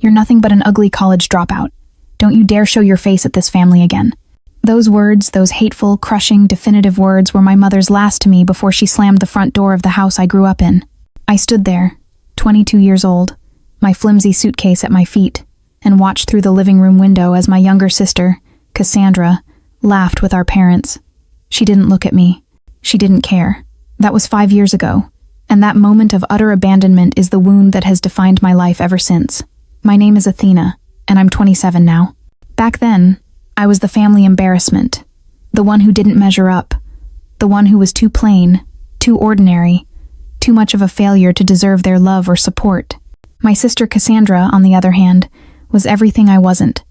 You're nothing but an ugly college dropout. Don't you dare show your face at this family again." Those words, those hateful, crushing, definitive words were my mother's last to me before she slammed the front door of the house I grew up in. I stood there, 22 years old, my flimsy suitcase at my feet, and watched through the living room window as my younger sister, Cassandra, laughed with our parents. She didn't look at me. She didn't care. That was 5 years ago, and that moment of utter abandonment is the wound that has defined my life ever since. My name is Athena, and I'm 27 now. Back then, I was the family embarrassment, the one who didn't measure up, the one who was too plain, too ordinary, too much of a failure to deserve their love or support. My sister Cassandra, on the other hand, was everything I wasn't: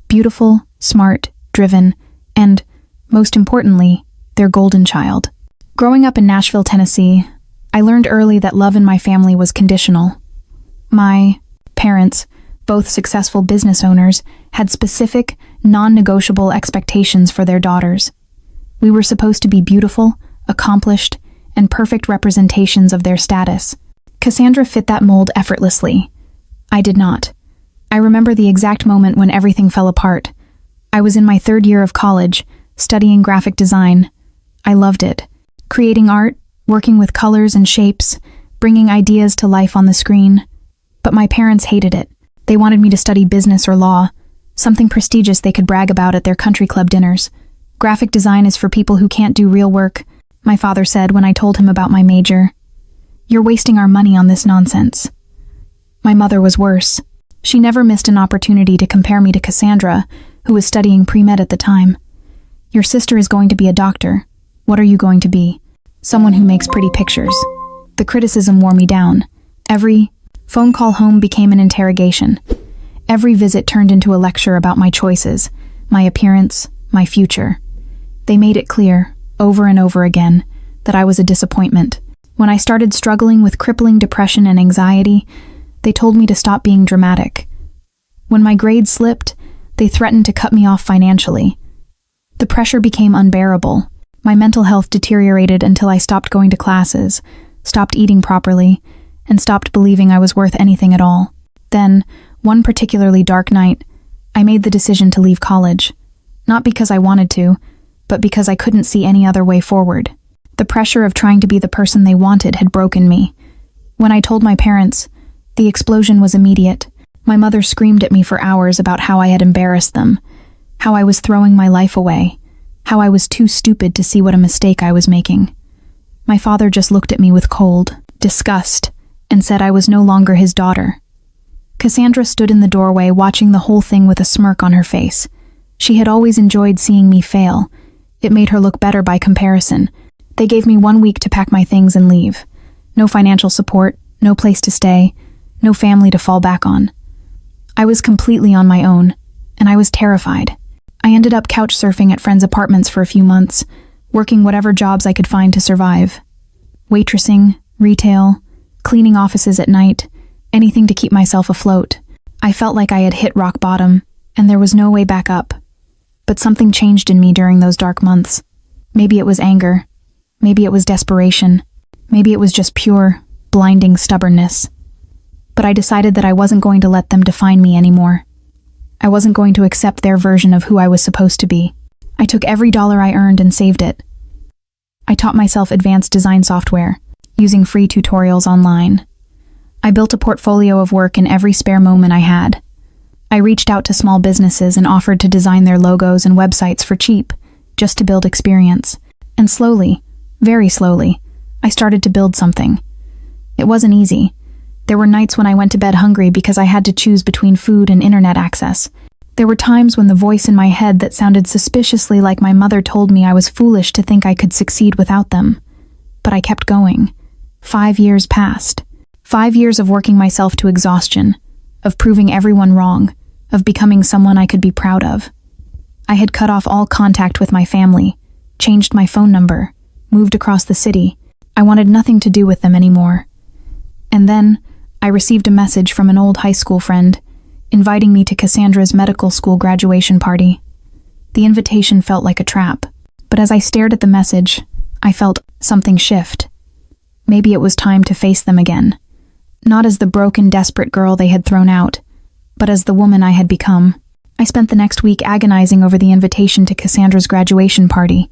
beautiful, smart, driven, and, most importantly, their golden child. Growing up in Nashville, Tennessee, I learned early that love in my family was conditional. My parents, both successful business owners, had specific, non-negotiable expectations for their daughters. We were supposed to be beautiful, accomplished, and perfect representations of their status. Cassandra fit that mold effortlessly. I did not. I remember the exact moment when everything fell apart. I was in my 3rd year of college, studying graphic design. I loved it. Creating art, working with colors and shapes, bringing ideas to life on the screen. But my parents hated it. They wanted me to study business or law, something prestigious they could brag about at their country club dinners. "Graphic design is for people who can't do real work," my father said when I told him about my major. "You're wasting our money on this nonsense." My mother was worse. She never missed an opportunity to compare me to Cassandra, who was studying pre-med at the time. "Your sister is going to be a doctor. What are you going to be? Someone who makes pretty pictures." The criticism wore me down. Every phone call home became an interrogation. Every visit turned into a lecture about my choices, my appearance, my future. They made it clear, over and over again, that I was a disappointment. When I started struggling with crippling depression and anxiety, they told me to stop being dramatic. When my grades slipped, they threatened to cut me off financially. The pressure became unbearable. My mental health deteriorated until I stopped going to classes, stopped eating properly, and stopped believing I was worth anything at all. Then, one particularly dark night, I made the decision to leave college. Not because I wanted to, but because I couldn't see any other way forward. The pressure of trying to be the person they wanted had broken me. When I told my parents, the explosion was immediate. My mother screamed at me for hours about how I had embarrassed them, how I was throwing my life away, how I was too stupid to see what a mistake I was making. My father just looked at me with cold disgust and said I was no longer his daughter. Cassandra stood in the doorway watching the whole thing with a smirk on her face. She had always enjoyed seeing me fail. It made her look better by comparison. They gave me 1 week to pack my things and leave. No financial support, no place to stay, no family to fall back on. I was completely on my own, and I was terrified. I ended up couch surfing at friends' apartments for a few months, working whatever jobs I could find to survive. Waitressing, retail, cleaning offices at night, anything to keep myself afloat. I felt like I had hit rock bottom, and there was no way back up. But something changed in me during those dark months. Maybe it was anger. Maybe it was desperation. Maybe it was just pure, blinding stubbornness. But I decided that I wasn't going to let them define me anymore. I wasn't going to accept their version of who I was supposed to be. I took every dollar I earned and saved it. I taught myself advanced design software, using free tutorials online. I built a portfolio of work in every spare moment I had. I reached out to small businesses and offered to design their logos and websites for cheap, just to build experience. And slowly, very slowly, I started to build something. It wasn't easy. There were nights when I went to bed hungry because I had to choose between food and internet access. There were times when the voice in my head that sounded suspiciously like my mother told me I was foolish to think I could succeed without them. But I kept going. 5 years passed. 5 years of working myself to exhaustion, of proving everyone wrong, of becoming someone I could be proud of. I had cut off all contact with my family, changed my phone number, moved across the city. I wanted nothing to do with them anymore. And then, I received a message from an old high school friend, inviting me to Cassandra's medical school graduation party. The invitation felt like a trap, but as I stared at the message, I felt something shift. Maybe it was time to face them again. Not as the broken, desperate girl they had thrown out, but as the woman I had become. I spent the next week agonizing over the invitation to Cassandra's graduation party.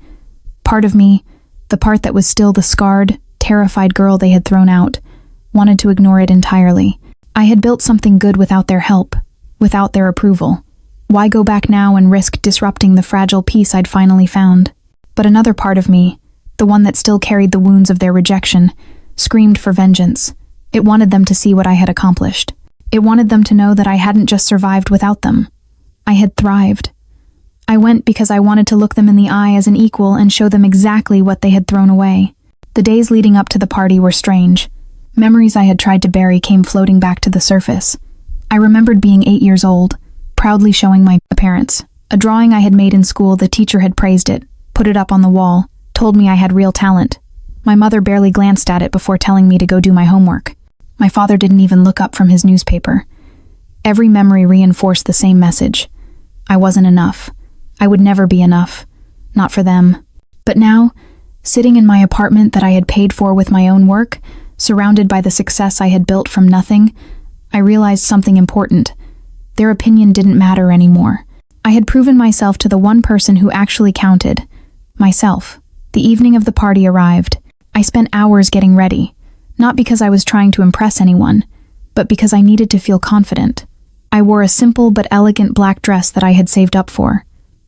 Part of me, the part that was still the scarred, terrified girl they had thrown out, wanted to ignore it entirely. I had built something good without their help, without their approval. Why go back now and risk disrupting the fragile peace I'd finally found? But another part of me, the one that still carried the wounds of their rejection, screamed for vengeance. It wanted them to see what I had accomplished. It wanted them to know that I hadn't just survived without them. I had thrived. I went because I wanted to look them in the eye as an equal and show them exactly what they had thrown away. The days leading up to the party were strange. Memories I had tried to bury came floating back to the surface. I remembered being 8 years old, proudly showing my parents. A drawing I had made in school, the teacher had praised it, put it up on the wall, told me I had real talent. My mother barely glanced at it before telling me to go do my homework. My father didn't even look up from his newspaper. Every memory reinforced the same message. I wasn't enough. I would never be enough. Not for them. But now, sitting in my apartment that I had paid for with my own work, surrounded by the success I had built from nothing, I realized something important. Their opinion didn't matter anymore. I had proven myself to the one person who actually counted. Myself. The evening of the party arrived. I spent hours getting ready. Not because I was trying to impress anyone, but because I needed to feel confident. I wore a simple but elegant black dress that I had saved up for.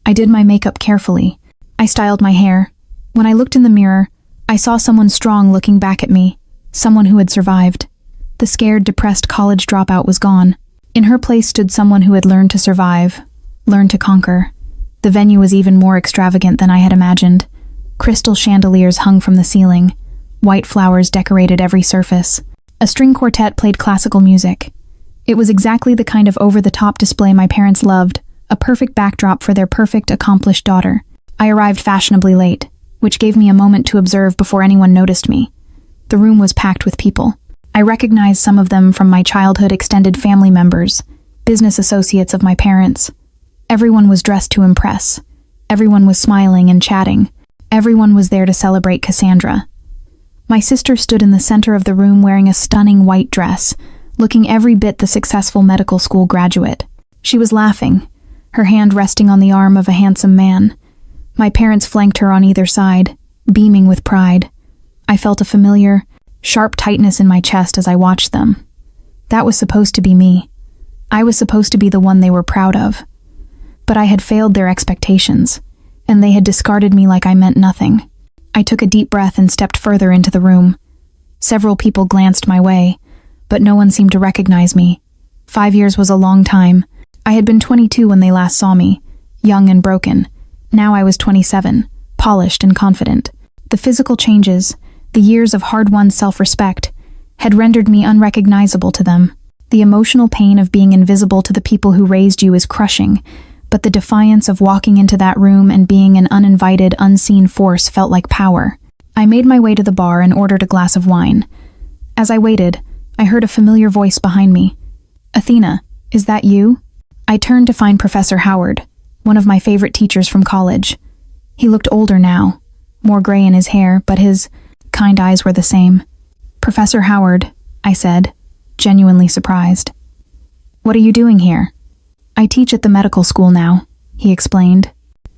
I did my makeup carefully. I styled my hair. When I looked in the mirror, I saw someone strong looking back at me, someone who had survived. The scared, depressed college dropout was gone. In her place stood someone who had learned to survive, learned to conquer. The venue was even more extravagant than I had imagined. Crystal chandeliers hung from the ceiling. White flowers decorated every surface. A string quartet played classical music. It was exactly the kind of over-the-top display my parents loved, a perfect backdrop for their perfect, accomplished daughter. I arrived fashionably late, which gave me a moment to observe before anyone noticed me. The room was packed with people. I recognized some of them from my childhood extended family members, business associates of my parents. Everyone was dressed to impress. Everyone was smiling and chatting. Everyone was there to celebrate Cassandra. My sister stood in the center of the room wearing a stunning white dress, looking every bit the successful medical school graduate. She was laughing, her hand resting on the arm of a handsome man. My parents flanked her on either side, beaming with pride. I felt a familiar, sharp tightness in my chest as I watched them. That was supposed to be me. I was supposed to be the one they were proud of. But I had failed their expectations, and they had discarded me like I meant nothing. I took a deep breath and stepped further into the room. Several people glanced my way, but no one seemed to recognize me. 5 years was a long time. I had been 22 when they last saw me, young and broken. Now I was 27, polished and confident. The physical changes, the years of hard-won self-respect, had rendered me unrecognizable to them. The emotional pain of being invisible to the people who raised you is crushing, but the defiance of walking into that room and being an uninvited, unseen force felt like power. I made my way to the bar and ordered a glass of wine. As I waited, I heard a familiar voice behind me. "Athena, is that you?" I turned to find Professor Howard, one of my favorite teachers from college. He looked older now, more gray in his hair, but his kind eyes were the same. "Professor Howard," I said, genuinely surprised. "What are you doing here?" "I teach at the medical school now," he explained.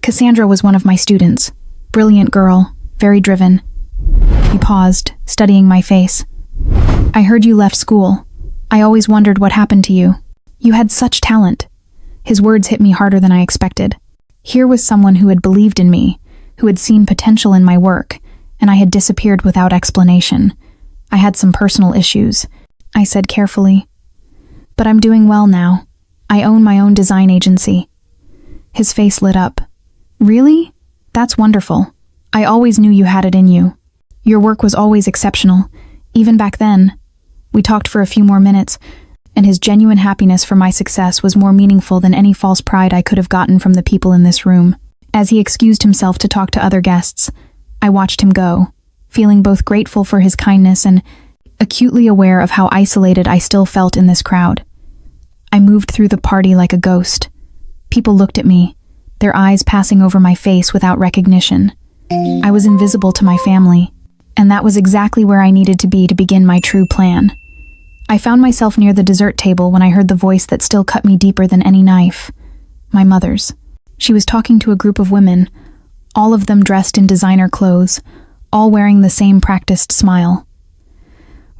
"Cassandra was one of my students. Brilliant girl, very driven." He paused, studying my face. "I heard you left school. I always wondered what happened to you. You had such talent." His words hit me harder than I expected. Here was someone who had believed in me, who had seen potential in my work, and I had disappeared without explanation. "I had some personal issues," I said carefully. "But I'm doing well now. I own my own design agency." His face lit up. "Really? That's wonderful. I always knew you had it in you. Your work was always exceptional, even back then." We talked for a few more minutes, and his genuine happiness for my success was more meaningful than any false pride I could have gotten from the people in this room. As he excused himself to talk to other guests, I watched him go, feeling both grateful for his kindness and acutely aware of how isolated I still felt in this crowd. I moved through the party like a ghost. People looked at me, their eyes passing over my face without recognition. I was invisible to my family, and that was exactly where I needed to be to begin my true plan. I found myself near the dessert table when I heard the voice that still cut me deeper than any knife. My mother's. She was talking to a group of women, all of them dressed in designer clothes, all wearing the same practiced smile.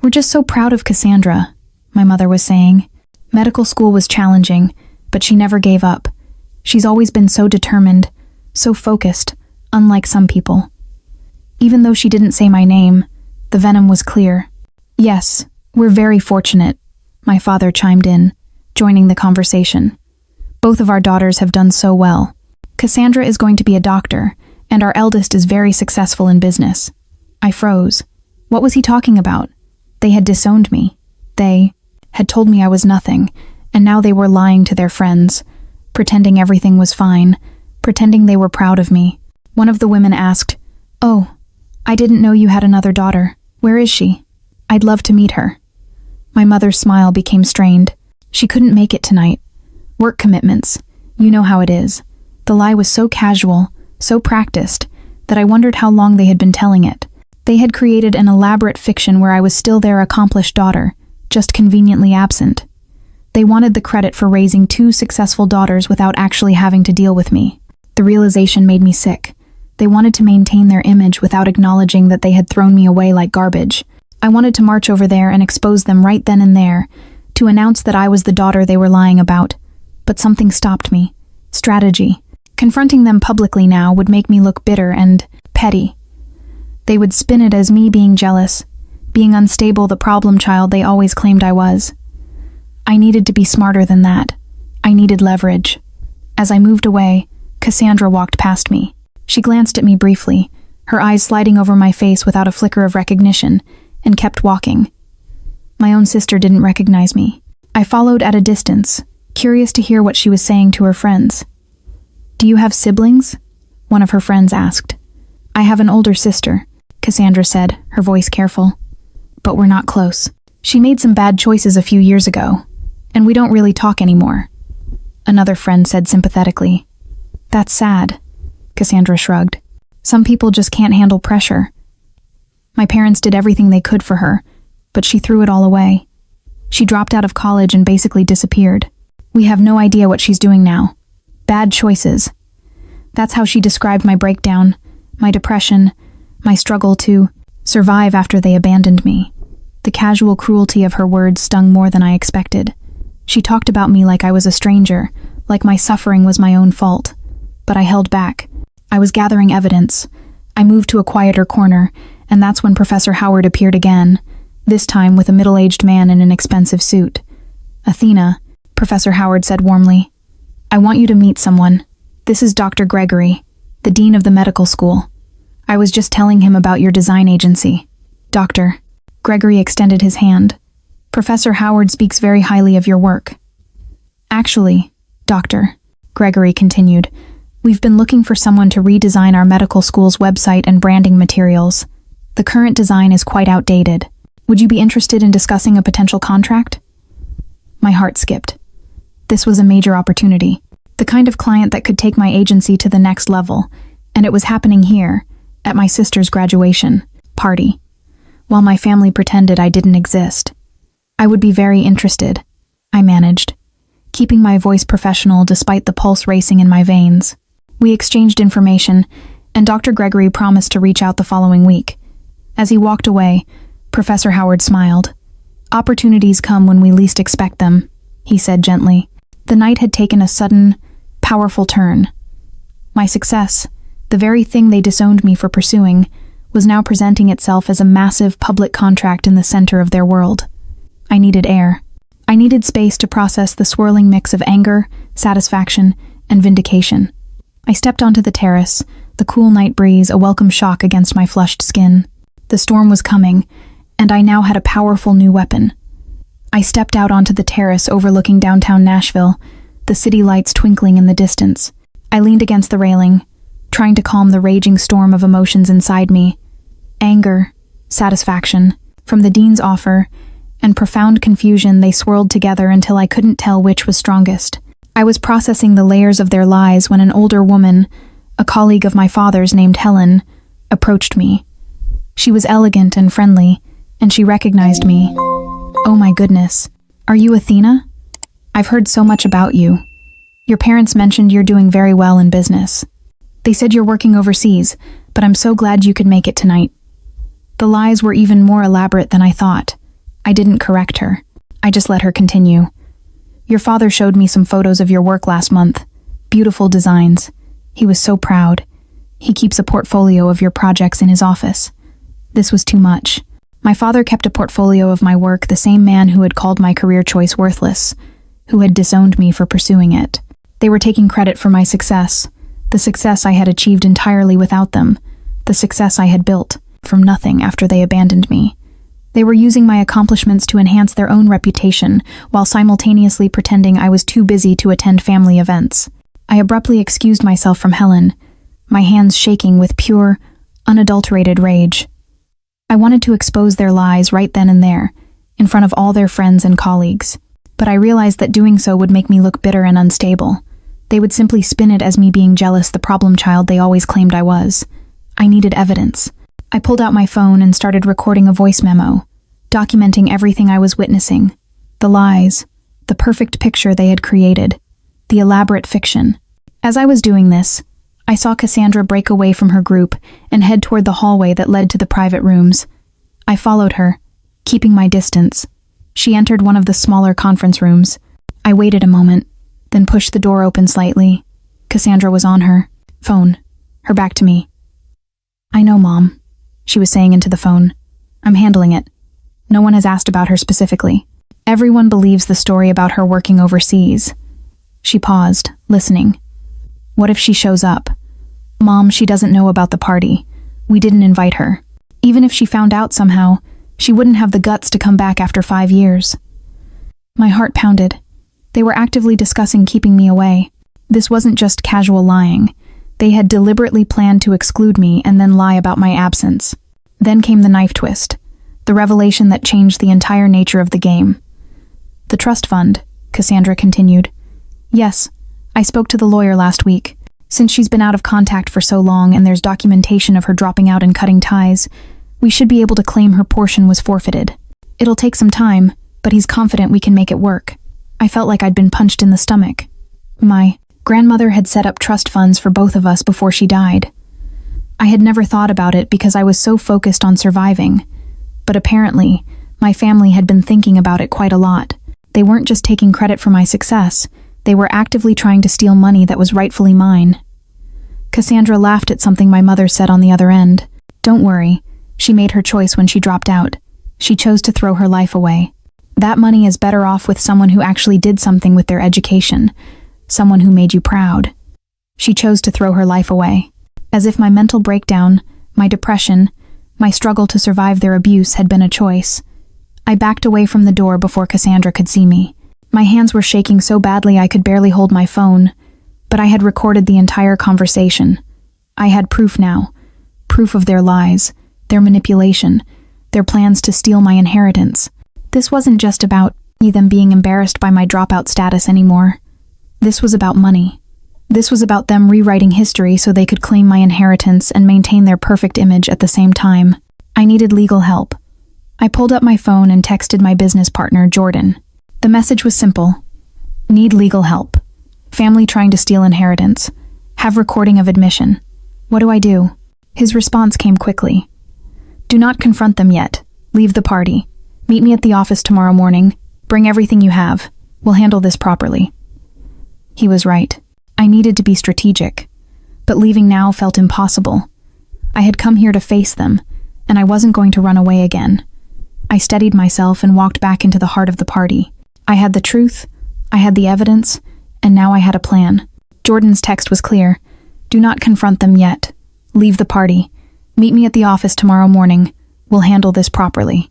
"We're just so proud of Cassandra," my mother was saying. Medical school was challenging, but she never gave up. She's always been so determined, so focused, unlike some people. Even though she didn't say my name, the venom was clear. "Yes, we're very fortunate," my father chimed in, joining the conversation. "Both of our daughters have done so well. Cassandra is going to be a doctor, and our eldest is very successful in business." I froze. What was he talking about? They had disowned me. They had told me I was nothing, and now they were lying to their friends, pretending everything was fine, pretending they were proud of me. One of the women asked, "Oh, I didn't know you had another daughter. Where is she? I'd love to meet her." My mother's smile became strained. She couldn't make it tonight. Work commitments. You know how it is. The lie was so casual, so practiced, that I wondered how long they had been telling it. They had created an elaborate fiction where I was still their accomplished daughter, just conveniently absent. They wanted the credit for raising 2 successful daughters without actually having to deal with me. The realization made me sick. They wanted to maintain their image without acknowledging that they had thrown me away like garbage. I wanted to march over there and expose them right then and there, to announce that I was the daughter they were lying about. But something stopped me. Strategy. Confronting them publicly now would make me look bitter and petty. They would spin it as me being jealous, being unstable, the problem child they always claimed I was. I needed to be smarter than that. I needed leverage. As I moved away, Cassandra walked past me. She glanced at me briefly, her eyes sliding over my face without a flicker of recognition, and kept walking. My own sister didn't recognize me. I followed at a distance, curious to hear what she was saying to her friends. "Do you have siblings?" one of her friends asked. "I have an older sister," Cassandra said, her voice careful. "But we're not close. She made some bad choices a few years ago, and we don't really talk anymore," another friend said sympathetically. "That's sad," Cassandra shrugged. "Some people just can't handle pressure. My parents did everything they could for her, but she threw it all away. She dropped out of college and basically disappeared. We have no idea what she's doing now. Bad choices." That's how she described my breakdown, my depression, my struggle to survive after they abandoned me. The casual cruelty of her words stung more than I expected. She talked about me like I was a stranger, like my suffering was my own fault. But I held back. I was gathering evidence. I moved to a quieter corner, and that's when Professor Howard appeared again, this time with a middle-aged man in an expensive suit. "Athena," Professor Howard said warmly, "I want you to meet someone. This is Dr. Gregory, the dean of the medical school. I was just telling him about your design agency." "Doctor." Gregory extended his hand. "Professor Howard speaks very highly of your work." "Actually, Doctor," Gregory continued, "we've been looking for someone to redesign our medical school's website and branding materials. The current design is quite outdated. Would you be interested in discussing a potential contract?" My heart skipped. This was a major opportunity, the kind of client that could take my agency to the next level, and it was happening here, at my sister's graduation party, while my family pretended I didn't exist. "I would be very interested," I managed, keeping my voice professional despite the pulse racing in my veins. We exchanged information, and Dr. Gregory promised to reach out the following week. As he walked away, Professor Howard smiled. "Opportunities come when we least expect them," he said gently. The night had taken a sudden, powerful turn. My success, the very thing they disowned me for pursuing, was now presenting itself as a massive public contract in the center of their world. I needed air. I needed space to process the swirling mix of anger, satisfaction, and vindication. I stepped onto the terrace, the cool night breeze a welcome shock against my flushed skin. The storm was coming, and I now had a powerful new weapon. I stepped out onto the terrace overlooking downtown Nashville, the city lights twinkling in the distance. I leaned against the railing, trying to calm the raging storm of emotions inside me. Anger, satisfaction, from the dean's offer, and profound confusion, they swirled together until I couldn't tell which was strongest. I was processing the layers of their lies when an older woman, a colleague of my father's named Helen, approached me. She was elegant and friendly, and she recognized me. Oh my goodness. Are you Athena? I've heard so much about you. Your parents mentioned you're doing very well in business. They said you're working overseas, but I'm so glad you could make it tonight. The lies were even more elaborate than I thought. I didn't correct her. I just let her continue. Your father showed me some photos of your work last month. Beautiful designs. He was so proud. He keeps a portfolio of your projects in his office. This was too much. My father kept a portfolio of my work, the same man who had called my career choice worthless, who had disowned me for pursuing it. They were taking credit for my success, the success I had achieved entirely without them, the success I had built from nothing after they abandoned me. They were using my accomplishments to enhance their own reputation, while simultaneously pretending I was too busy to attend family events. I abruptly excused myself from Helen, my hands shaking with pure, unadulterated rage. I wanted to expose their lies right then and there, in front of all their friends and colleagues. But I realized that doing so would make me look bitter and unstable. They would simply spin it as me being jealous, the problem child they always claimed I was. I needed evidence. I pulled out my phone and started recording a voice memo, documenting everything I was witnessing. The lies, the perfect picture they had created, the elaborate fiction. As I was doing this, I saw Cassandra break away from her group and head toward the hallway that led to the private rooms. I followed her, keeping my distance. She entered one of the smaller conference rooms. I waited a moment, then pushed the door open slightly. Cassandra was on her phone, her back to me. "I know, Mom," she was saying into the phone. "I'm handling it. No one has asked about her specifically. Everyone believes the story about her working overseas." She paused, listening. "What if she shows up? Mom, she doesn't know about the party. We didn't invite her. Even if she found out somehow, she wouldn't have the guts to come back after 5 years." My heart pounded. They were actively discussing keeping me away. This wasn't just casual lying. They had deliberately planned to exclude me and then lie about my absence. Then came the knife twist, the revelation that changed the entire nature of the game. "The trust fund," Cassandra continued. "Yes, I spoke to the lawyer last week. Since she's been out of contact for so long and there's documentation of her dropping out and cutting ties, we should be able to claim her portion was forfeited. It'll take some time, but he's confident we can make it work." I felt like I'd been punched in the stomach. My grandmother had set up trust funds for both of us before she died. I had never thought about it because I was so focused on surviving. But apparently, my family had been thinking about it quite a lot. They weren't just taking credit for my success, they were actively trying to steal money that was rightfully mine. Cassandra laughed at something my mother said on the other end. "Don't worry, she made her choice when she dropped out. She chose to throw her life away. That money is better off with someone who actually did something with their education, someone who made you proud." She chose to throw her life away. As if my mental breakdown, my depression, my struggle to survive their abuse had been a choice. I backed away from the door before Cassandra could see me. My hands were shaking so badly I could barely hold my phone, but I had recorded the entire conversation. I had proof now, proof of their lies, their manipulation, their plans to steal my inheritance. This wasn't just about them being embarrassed by my dropout status anymore. This was about money. This was about them rewriting history so they could claim my inheritance and maintain their perfect image at the same time. I needed legal help. I pulled up my phone and texted my business partner, Jordan. The message was simple. Need legal help. Family trying to steal inheritance. Have recording of admission. What do I do? His response came quickly. Do not confront them yet. Leave the party. Meet me at the office tomorrow morning. Bring everything you have. We'll handle this properly. He was right. I needed to be strategic. But leaving now felt impossible. I had come here to face them, and I wasn't going to run away again. I steadied myself and walked back into the heart of the party. I had the truth, I had the evidence, and now I had a plan. Jordan's text was clear. Do not confront them yet. Leave the party. Meet me at the office tomorrow morning. We'll handle this properly.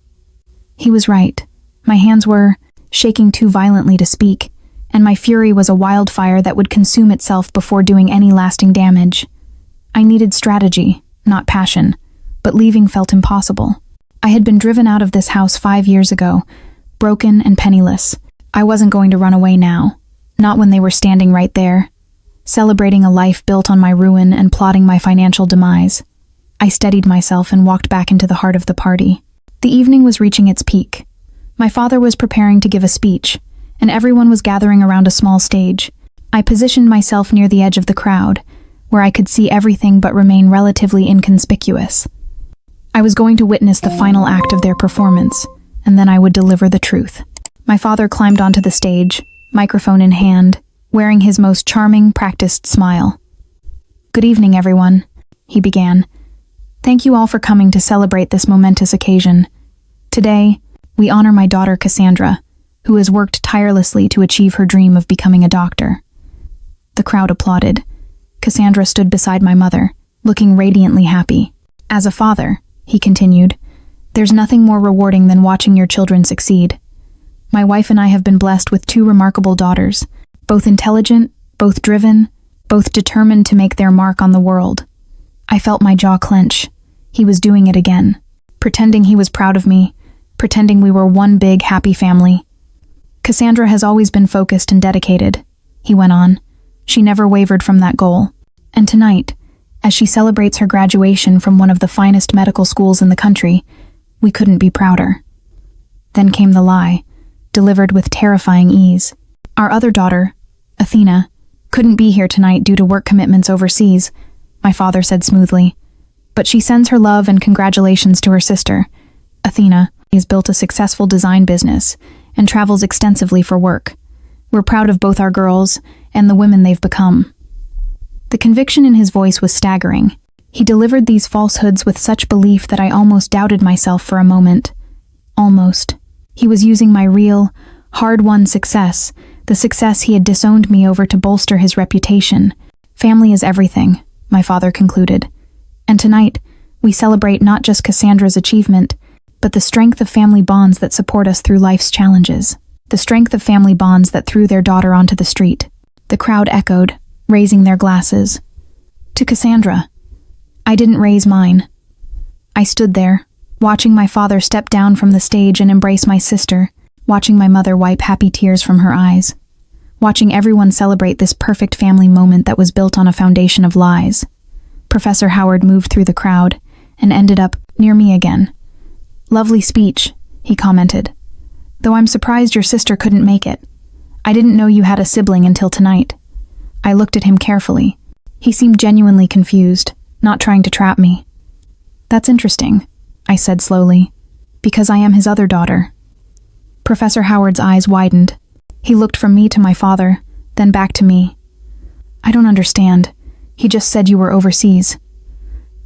He was right. My hands were shaking too violently to speak, and my fury was a wildfire that would consume itself before doing any lasting damage. I needed strategy, not passion, but leaving felt impossible. I had been driven out of this house 5 years ago, broken and penniless. I wasn't going to run away now, not when they were standing right there, celebrating a life built on my ruin and plotting my financial demise. I steadied myself and walked back into the heart of the party. The evening was reaching its peak. My father was preparing to give a speech, and everyone was gathering around a small stage. I positioned myself near the edge of the crowd, where I could see everything but remain relatively inconspicuous. I was going to witness the final act of their performance, and then I would deliver the truth. My father climbed onto the stage, microphone in hand, wearing his most charming, practiced smile. "Good evening, everyone," he began. "Thank you all for coming to celebrate this momentous occasion. Today, we honor my daughter Cassandra, who has worked tirelessly to achieve her dream of becoming a doctor." The crowd applauded. Cassandra stood beside my mother, looking radiantly happy. "As a father," he continued, "there's nothing more rewarding than watching your children succeed. My wife and I have been blessed with two remarkable daughters, both intelligent, both driven, both determined to make their mark on the world." I felt my jaw clench. He was doing it again, pretending he was proud of me, pretending we were one big, happy family. "Cassandra has always been focused and dedicated," he went on. "She never wavered from that goal. And tonight, as she celebrates her graduation from one of the finest medical schools in the country, we couldn't be prouder." Then came the lie, delivered with terrifying ease. "Our other daughter, Athena, couldn't be here tonight due to work commitments overseas," my father said smoothly. "But she sends her love and congratulations to her sister. Athena has built a successful design business and travels extensively for work. We're proud of both our girls and the women they've become." The conviction in his voice was staggering. He delivered these falsehoods with such belief that I almost doubted myself for a moment. Almost. He was using my real, hard-won success, the success he had disowned me over, to bolster his reputation. "Family is everything," my father concluded. "And tonight, we celebrate not just Cassandra's achievement, but the strength of family bonds that support us through life's challenges. The strength of family bonds that threw their daughter onto the street." The crowd echoed, raising their glasses. "To Cassandra." I didn't raise mine. I stood there, watching my father step down from the stage and embrace my sister, watching my mother wipe happy tears from her eyes, watching everyone celebrate this perfect family moment that was built on a foundation of lies. Professor Howard moved through the crowd and ended up near me again. "Lovely speech," he commented. "Though I'm surprised your sister couldn't make it. I didn't know you had a sibling until tonight." I looked at him carefully. He seemed genuinely confused, not trying to trap me. "That's interesting," I said slowly, "because I am his other daughter." Professor Howard's eyes widened. He looked from me to my father, then back to me. "I don't understand. He just said you were overseas."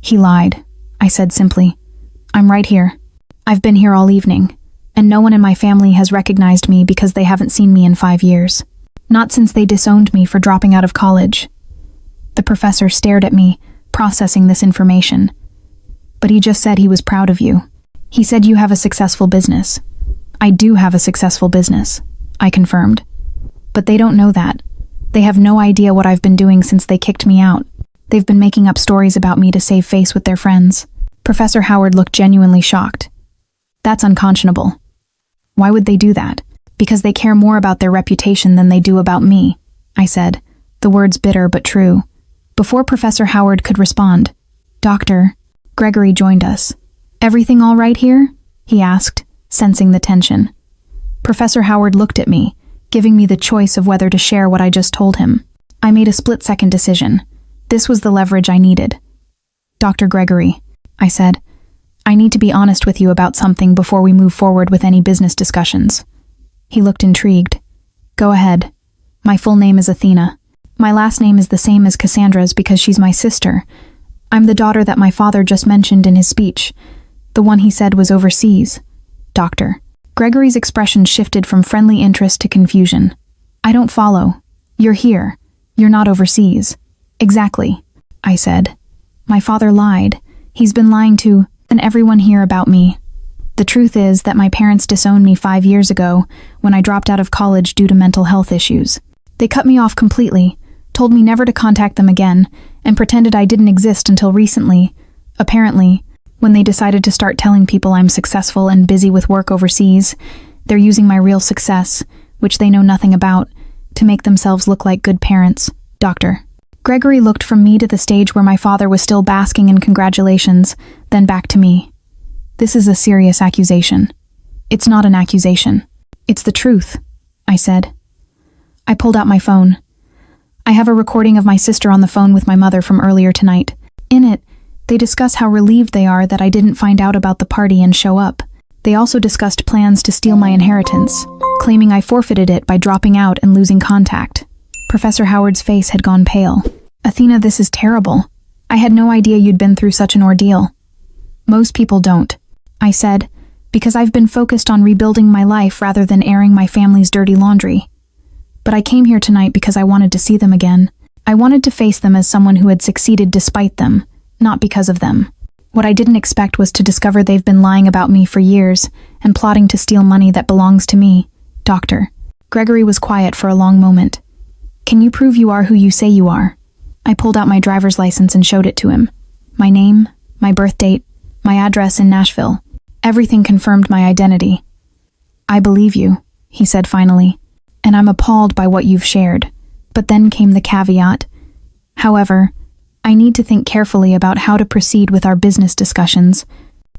"He lied," I said simply. "I'm right here. I've been here all evening, and no one in my family has recognized me because they haven't seen me in 5 years. Not since they disowned me for dropping out of college." The professor stared at me, processing this information. "But he just said he was proud of you. He said you have a successful business." "I do have a successful business," I confirmed. "But they don't know that. They have no idea what I've been doing since they kicked me out. They've been making up stories about me to save face with their friends." Professor Howard looked genuinely shocked. "That's unconscionable." "Why would they do that?" "Because they care more about their reputation than they do about me," I said, the words bitter but true. Before Professor Howard could respond, "Doctor," Gregory joined us. "Everything all right here?" he asked, sensing the tension. Professor Howard looked at me, giving me the choice of whether to share what I just told him. I made a split-second decision. This was the leverage I needed. "Dr. Gregory," I said, "I need to be honest with you about something before we move forward with any business discussions." He looked intrigued. "Go ahead. My full name is Athena. My last name is the same as Cassandra's because she's my sister. I'm the daughter that my father just mentioned in his speech, the one he said was overseas. Doctor." Gregory's expression shifted from friendly interest to confusion. "I don't follow. You're here. You're not overseas." "Exactly," I said. "My father lied. He's been lying to everyone here about me. The truth is that my parents disowned me 5 years ago when I dropped out of college due to mental health issues. They cut me off completely, told me never to contact them again, and pretended I didn't exist until recently, apparently, when they decided to start telling people I'm successful and busy with work overseas. They're using my real success, which they know nothing about, to make themselves look like good parents. Doctor." Gregory looked from me to the stage where my father was still basking in congratulations, then back to me. "This is a serious accusation. It's not an accusation. It's the truth, I said. I pulled out my phone. I have a recording of my sister on the phone with my mother from earlier tonight. In it, they discuss how relieved they are that I didn't find out about the party and show up. They also discussed plans to steal my inheritance, claiming I forfeited it by dropping out and losing contact. Professor Howard's face had gone pale. Athena, this is terrible. I had no idea you'd been through such an ordeal. Most people don't, I said, because I've been focused on rebuilding my life rather than airing my family's dirty laundry. But I came here tonight because I wanted to see them again. I wanted to face them as someone who had succeeded despite them, not because of them. What I didn't expect was to discover they've been lying about me for years and plotting to steal money that belongs to me. Doctor. Gregory was quiet for a long moment. Can you prove you are who you say you are? I pulled out my driver's license and showed it to him. My name, my birth date, my address in Nashville. Everything confirmed my identity. I believe you, he said finally, and I'm appalled by what you've shared. But then came the caveat. However, I need to think carefully about how to proceed with our business discussions.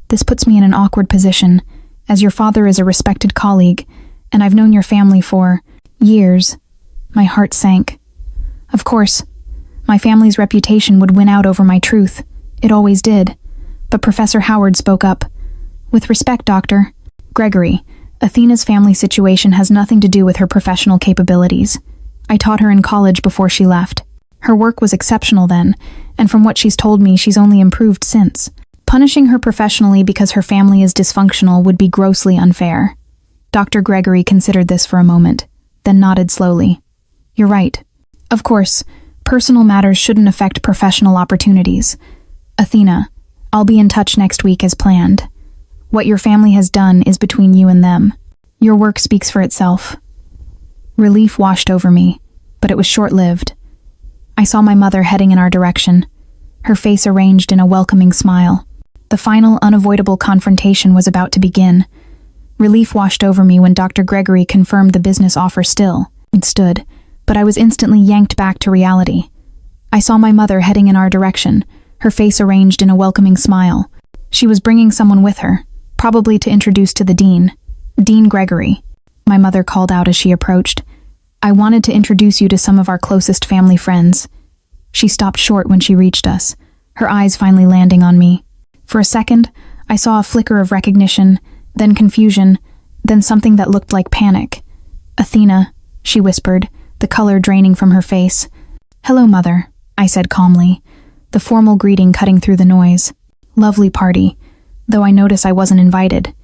This puts me in an awkward position, as your father is a respected colleague, and I've known your family for years. My heart sank. Of course, my family's reputation would win out over my truth. It always did. But Professor Howard spoke up. With respect, Doctor. Gregory, Athena's family situation has nothing to do with her professional capabilities. I taught her in college before she left. Her work was exceptional then, and from what she's told me, she's only improved since. Punishing her professionally because her family is dysfunctional would be grossly unfair. Dr. Gregory considered this for a moment, then nodded slowly. You're right. Of course, personal matters shouldn't affect professional opportunities. Athena, I'll be in touch next week as planned. What your family has done is between you and them. Your work speaks for itself. Relief washed over me, but it was short-lived. I saw my mother heading in our direction, her face arranged in a welcoming smile. The final, unavoidable confrontation was about to begin. Relief washed over me when Dr. Gregory confirmed the business offer still stood, but I was instantly yanked back to reality. I saw my mother heading in our direction, her face arranged in a welcoming smile. She was bringing someone with her, probably to introduce to the dean. Dean Gregory, my mother called out as she approached. I wanted to introduce you to some of our closest family friends. She stopped short when she reached us, her eyes finally landing on me. For a second, I saw a flicker of recognition, then confusion, then something that looked like panic. Athena, she whispered, the color draining from her face. Hello, Mother, I said calmly, the formal greeting cutting through the noise. Lovely party, though I notice I wasn't invited.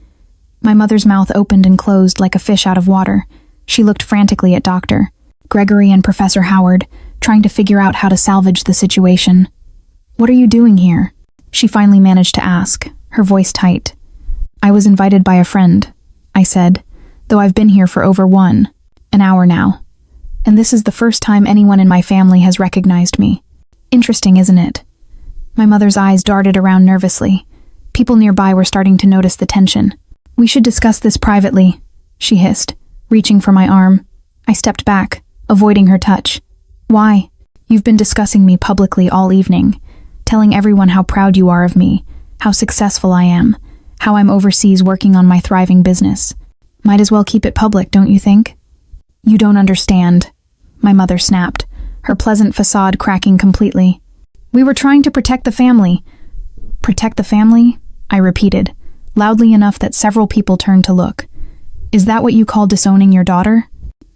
My mother's mouth opened and closed like a fish out of water. She looked frantically at Dr. Gregory and Professor Howard, trying to figure out how to salvage the situation. What are you doing here? She finally managed to ask, her voice tight. I was invited by a friend, I said, though I've been here for over an hour now. And this is the first time anyone in my family has recognized me. Interesting, isn't it? My mother's eyes darted around nervously. People nearby were starting to notice the tension. We should discuss this privately, she hissed, reaching for my arm. I stepped back, avoiding her touch. Why? You've been discussing me publicly all evening, telling everyone how proud you are of me, how successful I am, how I'm overseas working on my thriving business. Might as well keep it public, don't you think? You don't understand, my mother snapped, her pleasant facade cracking completely. We were trying to protect the family. Protect the family? I repeated, loudly enough that several people turned to look. Is that what you call disowning your daughter?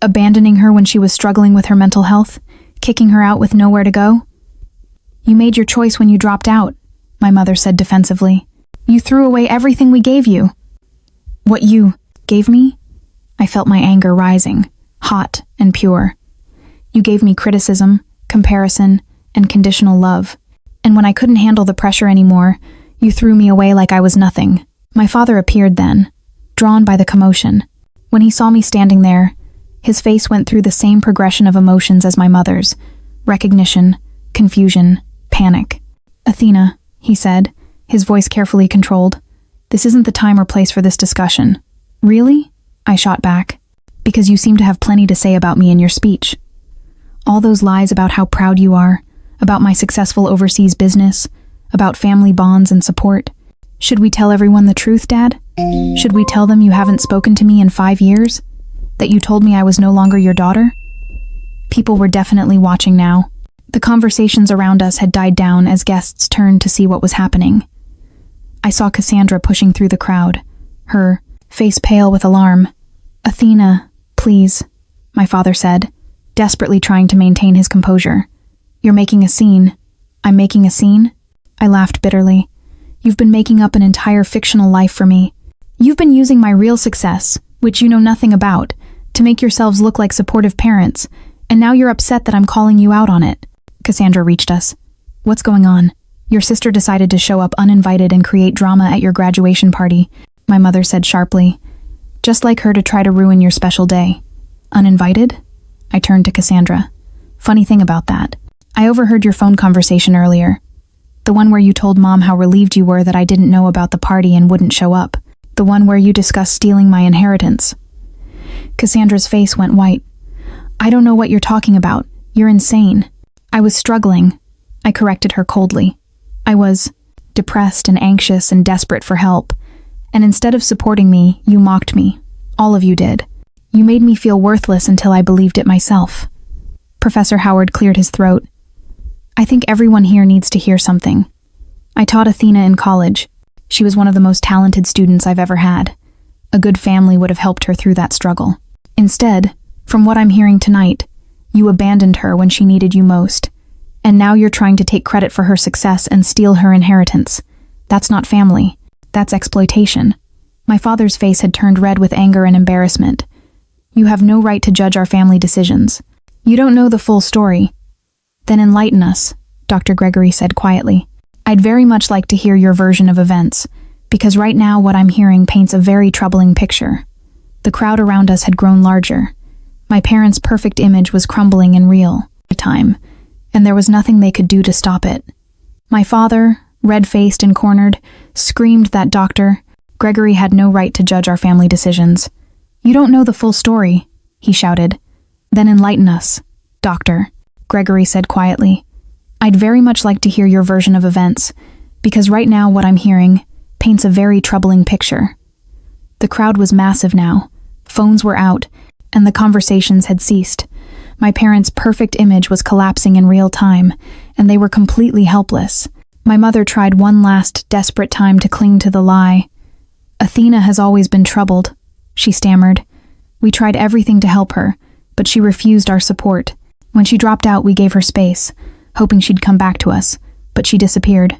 Abandoning her when she was struggling with her mental health? Kicking her out with nowhere to go? You made your choice when you dropped out, my mother said defensively. You threw away everything we gave you. What you gave me? I felt my anger rising, hot and pure. You gave me criticism, comparison, and conditional love. And when I couldn't handle the pressure anymore, you threw me away like I was nothing. My father appeared then, drawn by the commotion. When he saw me standing there, his face went through the same progression of emotions as my mother's. Recognition, confusion, panic. Athena, he said, his voice carefully controlled. This isn't the time or place for this discussion. Really? I shot back. Because you seem to have plenty to say about me in your speech. All those lies about how proud you are, about my successful overseas business, about family bonds and support. Should we tell everyone the truth, Dad? Should we tell them you haven't spoken to me in 5 years? That you told me I was no longer your daughter? People were definitely watching now. The conversations around us had died down as guests turned to see what was happening. I saw Cassandra pushing through the crowd, her face pale with alarm. "Athena, please," my father said, desperately trying to maintain his composure. "You're making a scene." "I'm making a scene?" I laughed bitterly. "You've been making up an entire fictional life for me. You've been using my real success, which you know nothing about, to make yourselves look like supportive parents, and now you're upset that I'm calling you out on it." Cassandra reached us. "What's going on? Your sister decided to show up uninvited and create drama at your graduation party," my mother said sharply. "Just like her to try to ruin your special day." "Uninvited?" I turned to Cassandra. "Funny thing about that. I overheard your phone conversation earlier. The one where you told Mom how relieved you were that I didn't know about the party and wouldn't show up. The one where you discussed stealing my inheritance." Cassandra's face went white. "I don't know what you're talking about. You're insane." I was struggling. I corrected her coldly. I was depressed and anxious and desperate for help. And instead of supporting me, you mocked me. All of you did. You made me feel worthless until I believed it myself. Professor Howard cleared his throat. "I think everyone here needs to hear something. I taught Athena in college. She was one of the most talented students I've ever had. A good family would have helped her through that struggle. Instead, from what I'm hearing tonight, you abandoned her when she needed you most. And now you're trying to take credit for her success and steal her inheritance. That's not family. That's exploitation." My father's face had turned red with anger and embarrassment. "You have no right to judge our family decisions. You don't know the full story." "Then enlighten us," Dr. Gregory said quietly. "I'd very much like to hear your version of events, because right now what I'm hearing paints a very troubling picture." The crowd around us had grown larger. My parents' perfect image was crumbling in real time, and there was nothing they could do to stop it. My father, red-faced and cornered, screamed that Dr. Gregory had no right to judge our family decisions. "You don't know the full story," he shouted. "Then enlighten us, Dr. Gregory said quietly. "I'd very much like to hear your version of events, because right now what I'm hearing paints a very troubling picture." The crowd was massive now. Phones were out, and the conversations had ceased. My parents' perfect image was collapsing in real time, and they were completely helpless. My mother tried one last desperate time to cling to the lie. "Athena has always been troubled," she stammered. "We tried everything to help her, but she refused our support. When she dropped out, we gave her space, hoping she'd come back to us, but she disappeared.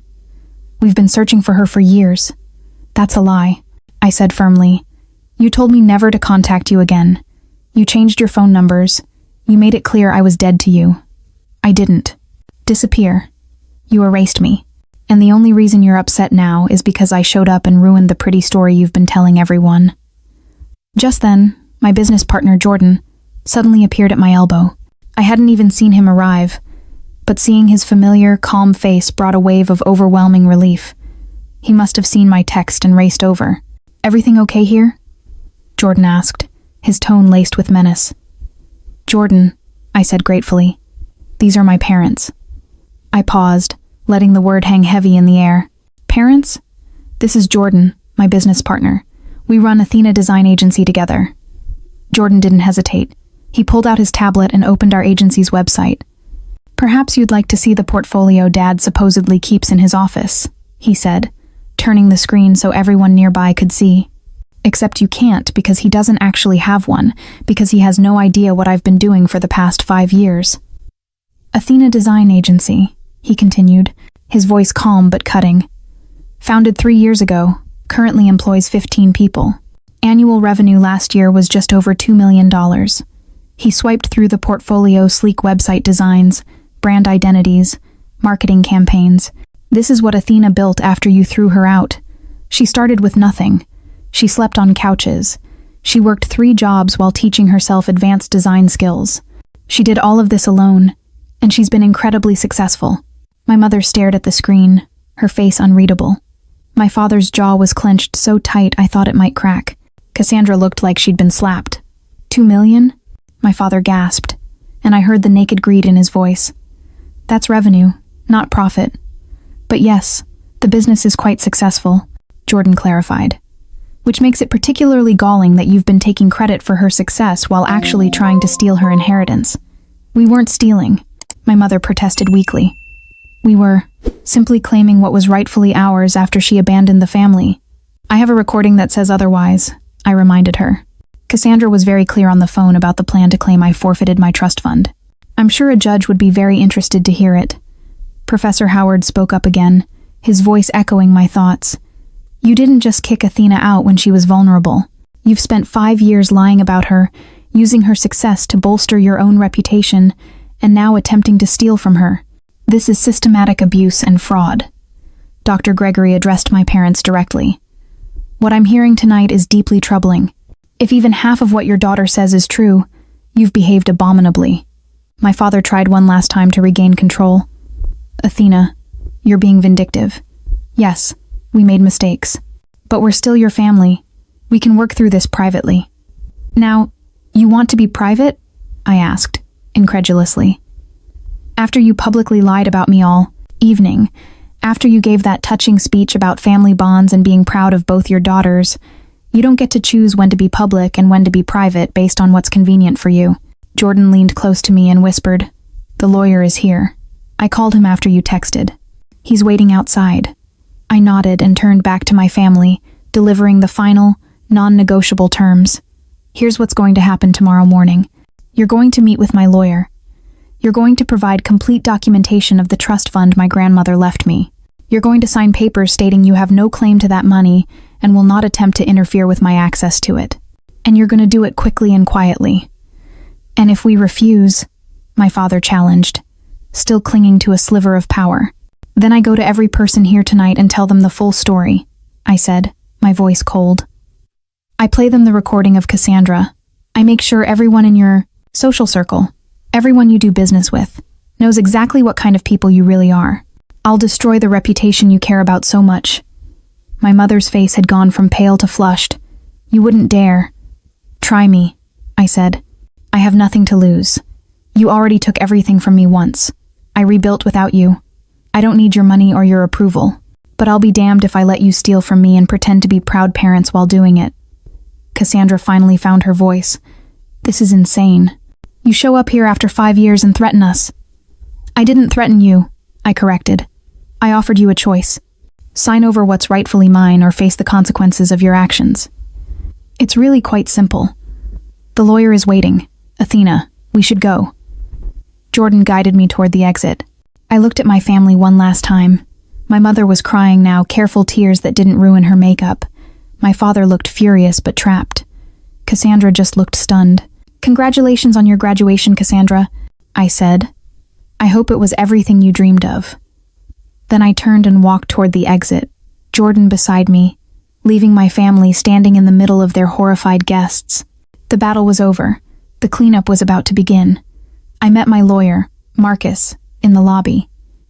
We've been searching for her for years." "That's a lie," I said firmly. "You told me never to contact you again. You changed your phone numbers. You made it clear I was dead to you." "I didn't. Disappear. You erased me. And the only reason you're upset now is because I showed up and ruined the pretty story you've been telling everyone." Just then, my business partner, Jordan, suddenly appeared at my elbow. I hadn't even seen him arrive, but seeing his familiar, calm face brought a wave of overwhelming relief. He must have seen my text and raced over. "Everything okay here?" Jordan asked, his tone laced with menace. "Jordan," I said gratefully, "these are my parents." I paused, letting the word hang heavy in the air. "Parents? This is Jordan, my business partner. We run Athena Design Agency together." Jordan didn't hesitate. He pulled out his tablet and opened our agency's website. "Perhaps you'd like to see the portfolio Dad supposedly keeps in his office," he said, turning the screen so everyone nearby could see. "Except you can't, because he doesn't actually have one, because he has no idea what I've been doing for the past 5 years. Athena Design Agency," he continued, his voice calm but cutting. "Founded 3 years ago, currently employs 15 people. Annual revenue last year was just over $2 million. He swiped through the portfolio's sleek website designs, brand identities, marketing campaigns. "This is what Athena built after you threw her out. She started with nothing. She slept on couches. She worked 3 jobs while teaching herself advanced design skills. She did all of this alone, and she's been incredibly successful." My mother stared at the screen, her face unreadable. My father's jaw was clenched so tight I thought it might crack. Cassandra looked like she'd been slapped. $2 million? My father gasped, and I heard the naked greed in his voice. "That's revenue, not profit. But yes, the business is quite successful. Jordan clarified. Which makes it particularly galling that you've been taking credit for her success while actually trying to steal her inheritance. We weren't stealing, my mother protested weakly. We were simply claiming what was rightfully ours after she abandoned the family. I have a recording that says otherwise, I reminded her. Cassandra was very clear on the phone about the plan to claim I forfeited my trust fund. I'm sure a judge would be very interested to hear it. Professor Howard spoke up again, his voice echoing my thoughts. You didn't just kick Athena out when she was vulnerable. You've spent 5 years lying about her, using her success to bolster your own reputation, and now attempting to steal from her. This is systematic abuse and fraud. Dr. Gregory addressed my parents directly. What I'm hearing tonight is deeply troubling. If even half of what your daughter says is true, you've behaved abominably. My father tried one last time to regain control. Athena, you're being vindictive. Yes, we made mistakes. But we're still your family. We can work through this privately. Now, you want to be private? I asked, incredulously. After you publicly lied about me all evening, after you gave that touching speech about family bonds and being proud of both your daughters, you don't get to choose when to be public and when to be private based on what's convenient for you. Jordan leaned close to me and whispered, "The lawyer is here. I called him after you texted. He's waiting outside." I nodded and turned back to my family, delivering the final, non-negotiable terms. Here's what's going to happen tomorrow morning. You're going to meet with my lawyer. You're going to provide complete documentation of the trust fund my grandmother left me. You're going to sign papers stating you have no claim to that money and will not attempt to interfere with my access to it. And you're going to do it quickly and quietly. And if we refuse, my father challenged, still clinging to a sliver of power, then I go to every person here tonight and tell them the full story, I said, my voice cold. I play them the recording of Cassandra. I make sure everyone in your social circle, everyone you do business with, knows exactly what kind of people you really are. I'll destroy the reputation you care about so much. My mother's face had gone from pale to flushed. You wouldn't dare. Try me, I said. I have nothing to lose. You already took everything from me once. I rebuilt without you. I don't need your money or your approval, but I'll be damned if I let you steal from me and pretend to be proud parents while doing it. Cassandra finally found her voice. This is insane. You show up here after 5 years and threaten us. I didn't threaten you, I corrected. I offered you a choice. Sign over what's rightfully mine or face the consequences of your actions. It's really quite simple. The lawyer is waiting. Athena, we should go. Jordan guided me toward the exit. I looked at my family one last time. My mother was crying now, careful tears that didn't ruin her makeup. My father looked furious but trapped. Cassandra just looked stunned. Congratulations on your graduation, Cassandra, I said. I hope it was everything you dreamed of. Then I turned and walked toward the exit, Jordan beside me, leaving my family standing in the middle of their horrified guests. The battle was over. The cleanup was about to begin. I met my lawyer, Marcus, in the lobby.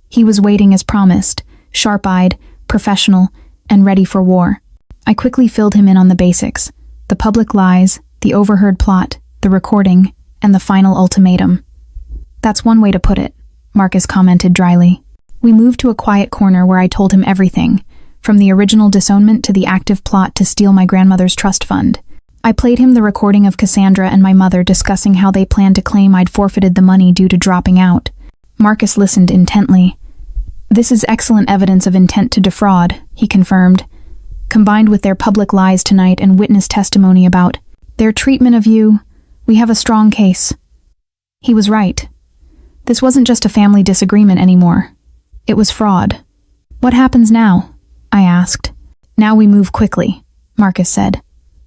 He was waiting as promised, sharp-eyed, professional, and ready for war. I quickly filled him in on the basics: the public lies, the overheard plot, the recording, and the final ultimatum. That's one way to put it, Marcus commented dryly. We moved to a quiet corner where I told him everything, from the original disownment to the active plot to steal my grandmother's trust fund. I played him the recording of Cassandra and my mother discussing how they planned to claim I'd forfeited the money due to dropping out. Marcus listened intently. This is excellent evidence of intent to defraud, he confirmed, combined with their public lies tonight and witness testimony about their treatment of you. We have a strong case. He was right. This wasn't just a family disagreement anymore. It was fraud. What happens now? I asked. Now we move quickly, Marcus said.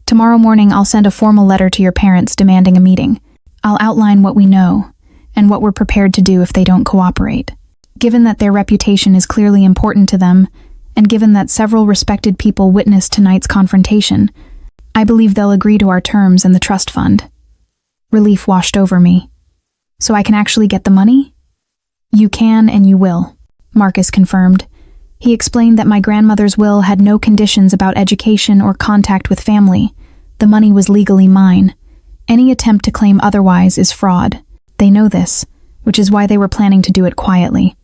Tomorrow morning I'll send a formal letter to your parents demanding a meeting. I'll outline what we know and what we're prepared to do if they don't cooperate. Given that their reputation is clearly important to them, and given that several respected people witnessed tonight's confrontation, I believe they'll agree to our terms and the trust fund. Relief washed over me. So I can actually get the money? You can and you will, Marcus confirmed. He explained that my grandmother's will had no conditions about education or contact with family. The money was legally mine. Any attempt to claim otherwise is fraud. They know this, which is why they were planning to do it quietly.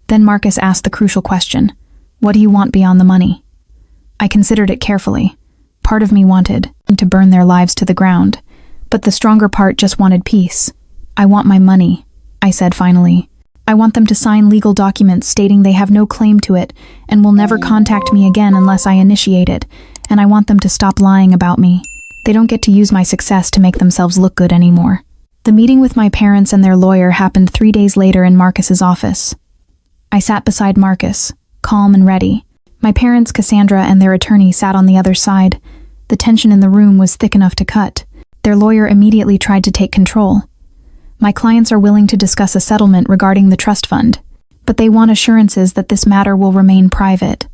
Then Marcus asked the crucial question, what do you want beyond the money? I considered it carefully. Part of me wanted to burn their lives to the ground, but the stronger part just wanted peace. I want my money, I said finally. I want them to sign legal documents stating they have no claim to it and will never contact me again unless I initiate it, and I want them to stop lying about me. They don't get to use my success to make themselves look good anymore. The meeting with my parents and their lawyer happened 3 days later in Marcus's office. I sat beside Marcus, calm and ready. My parents, Cassandra, and their attorney sat on the other side. The tension in the room was thick enough to cut. Their lawyer immediately tried to take control. My clients are willing to discuss a settlement regarding the trust fund, but they want assurances that this matter will remain private.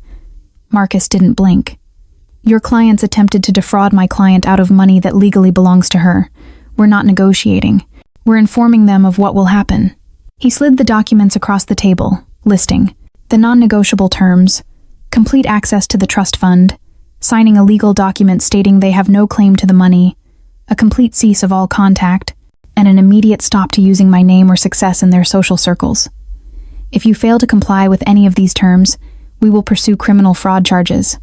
Marcus didn't blink. Your clients attempted to defraud my client out of money that legally belongs to her. We're not negotiating. We're informing them of what will happen. He slid the documents across the table, listing the non-negotiable terms, complete access to the trust fund, signing a legal document stating they have no claim to the money, a complete cease of all contact, and an immediate stop to using my name or success in their social circles. If you fail to comply with any of these terms, we will pursue criminal fraud charges.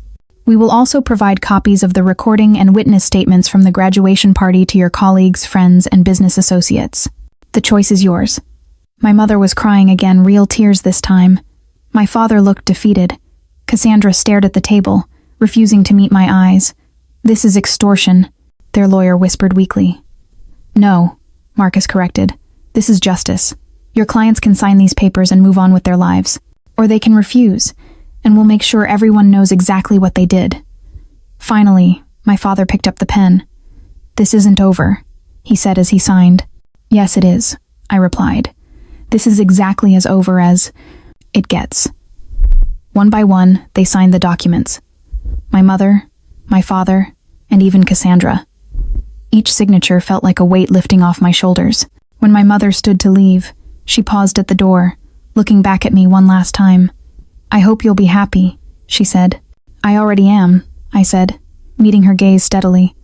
We will also provide copies of the recording and witness statements from the graduation party to your colleagues, friends, and business associates. The choice is yours. My mother was crying again, real tears this time. My father looked defeated. Cassandra stared at the table, refusing to meet my eyes. This is extortion, their lawyer whispered weakly. No, Marcus corrected. This is justice. Your clients can sign these papers and move on with their lives. Or they can refuse, and we'll make sure everyone knows exactly what they did. Finally, my father picked up the pen. This isn't over, he said as he signed. Yes, it is, I replied. This is exactly as over as it gets. One by one, they signed the documents. My mother, my father, and even Cassandra. Each signature felt like a weight lifting off my shoulders. When my mother stood to leave, she paused at the door, looking back at me one last time. I hope you'll be happy, she said. I already am, I said, meeting her gaze steadily.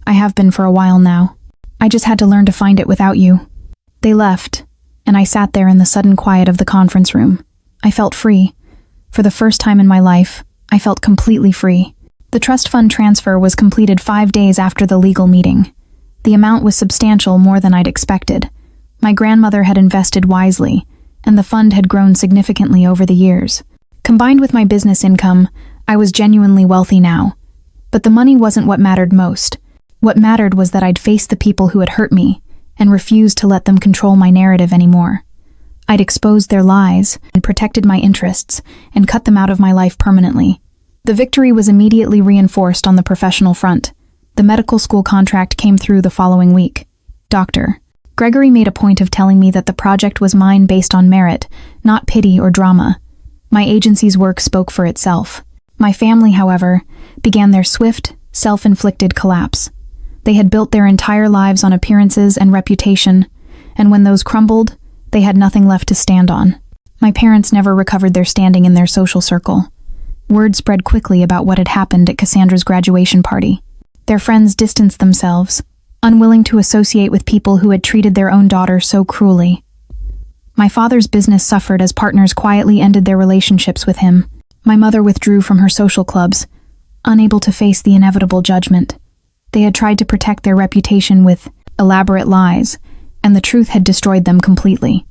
I have been for a while now. I just had to learn to find it without you. They left, and I sat there in the sudden quiet of the conference room. I felt free. For the first time in my life, I felt completely free. The trust fund transfer was completed 5 days after the legal meeting. The amount was substantial, more than I'd expected. My grandmother had invested wisely, and the fund had grown significantly over the years. Combined with my business income, I was genuinely wealthy now. But the money wasn't what mattered most. What mattered was that I'd faced the people who had hurt me, and refused to let them control my narrative anymore. I'd exposed their lies, and protected my interests, and cut them out of my life permanently. The victory was immediately reinforced on the professional front. The medical school contract came through the following week. Doctor Gregory made a point of telling me that the project was mine based on merit, not pity or drama. My agency's work spoke for itself. My family, however, began their swift, self-inflicted collapse. They had built their entire lives on appearances and reputation, and when those crumbled, they had nothing left to stand on. My parents never recovered their standing in their social circle. Word spread quickly about what had happened at Cassandra's graduation party. Their friends distanced themselves, unwilling to associate with people who had treated their own daughter so cruelly. My father's business suffered as partners quietly ended their relationships with him. My mother withdrew from her social clubs, unable to face the inevitable judgment. They had tried to protect their reputation with elaborate lies, and the truth had destroyed them completely.